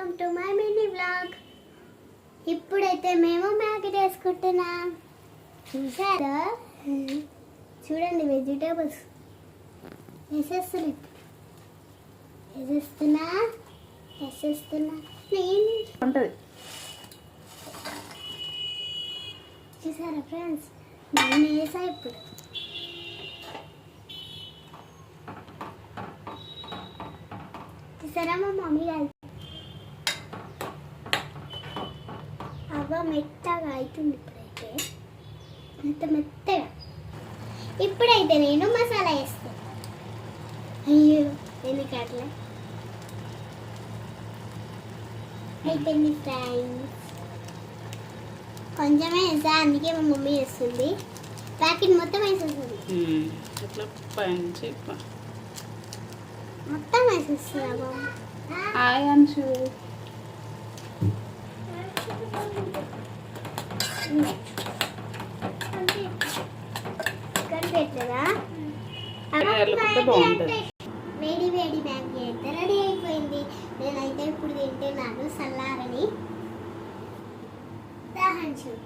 Welcome to my mini vlog. ఇప్పుడైతే మేము Maggi చేసుకుంటున్నాం. చూసారా, చూడండి వెజిటేబుల్స్ వేసేస్తున్నా ఉంటుంది. చూసారా ఫ్రెండ్స్, నేను వేసా ఇప్పుడు. చూసారా మా మమ్మీ గారు అవ్వ మెత్తగా అవుతుంది. ఇప్పుడైతే అంత మెత్తగా. ఇప్పుడైతే నేను మసాలా వేస్తాను. అయ్యో ఎందుకు అట్లా అయిపోయింది ఫ్రెండ్స్. కొంచెమే వేసా, అందుకే మా మమ్మీ వేస్తుంది. ప్యాకెట్ మొత్తం వేసేస్తుంది. మొత్తం వేసేస్తున్నా. వేడి వేడి మ్యాగీ అయితే రెడీ